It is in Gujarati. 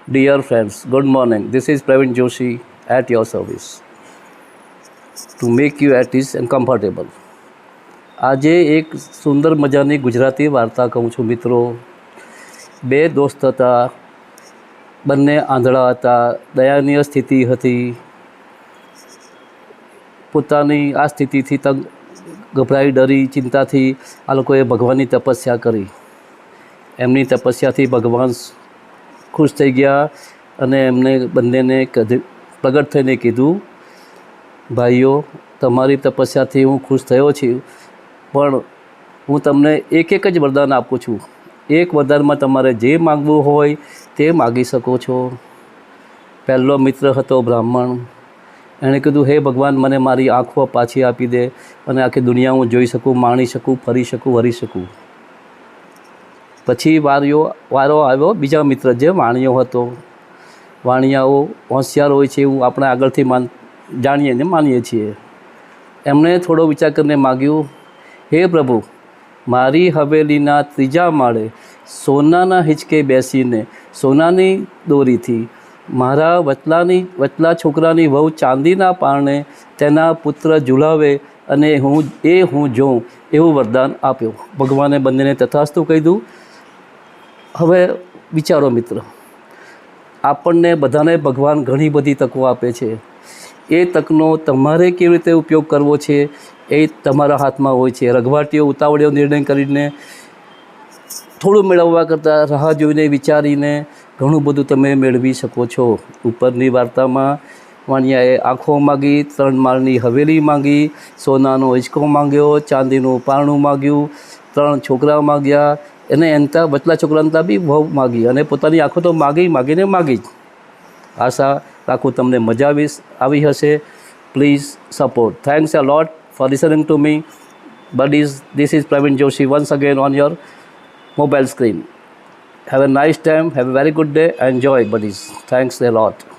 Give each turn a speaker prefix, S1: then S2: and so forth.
S1: Dear friends, good morning. This is Praveen Joshi at your service to make you at ease and comfortable. આજે એક સુંદર મજાની ગુજરાતી વાર્તા કહું છું મિત્રો. બે દોસ્ત હતા, બંને આંધળા હતા, દયનીય સ્થિતિ હતી. પોતાની આ સ્થિતિથી ગભરાઈ ડરી ચિંતાથી આ લોકોએ ભગવાનની તપસ્યા કરી. એમની તપસ્યાથી ભગવાન ખુશ થઈ ગયા અને એમને બંનેને પ્રગટ થઈને કીધું, ભાઈઓ, તમારી તપસ્યાથી હું ખુશ થયો છું, પણ હું તમને એક જ વરદાન આપું છું. એક વરદાનમાં તમારે જે માગવું હોય તે માગી શકો છો. પહેલો મિત્ર હતો બ્રાહ્મણ. એણે કીધું, હે ભગવાન, મને મારી આંખો પાછી આપી દે અને આખી દુનિયા હું જોઈ શકું, માણી શકું, ફરી શકું, વરી શકું. પછી વારો આવ્યો બીજા મિત્ર, જે વાણિયો હતો. વાણિયાઓ હોશિયાર હોય છે એવું આપણે આગળથી જાણીએ ને માનીએ છીએ. એમણે થોડો વિચાર કરીને માગ્યું, હે પ્રભુ, મારી હવેલીના ત્રીજા માળે સોનાના હિંચકે બેસીને સોનાની દોરીથી મારા વચલા છોકરાની વહુ ચાંદીના પારણે તેના પુત્ર ઝુલાવે અને હું જોઉં એવું વરદાન આપ્યું. ભગવાને બંનેને તથાસ્તુ કહી. હવે વિચારો મિત્ર, આપણને બધાને ભગવાન ઘણી બધી તકો આપે છે. એ તકનો તમારે કેવી રીતે ઉપયોગ કરવો છે એ તમારા હાથમાં હોય છે. રઘવાટીઓ ઉતાવળીઓ નિર્ણય કરીને થોડું મેળવવા કરતાં રાહ જોઈને વિચારીને ઘણું બધું તમે મેળવી શકો છો. ઉપરની વાર્તામાં વાણિયાએ આંખો માગી, 3 માળની હવેલી માગી, સોનાનો હિંચકો માગ્યો, ચાંદીનું પારણું માગ્યું, 3 છોકરા માગ્યા, એને એનતા વચલા છોકરાનતા બી વહુ માગી અને પોતાની આંખો તો માગીને જ. આશા રાખું તમને મજા આવી હશે. Please support. Thanks a lot for listening to me. Buddies, this is Praveen Joshi once again on your mobile screen. Have a nice time. Have a very good day. Enjoy, buddies. Thanks a lot.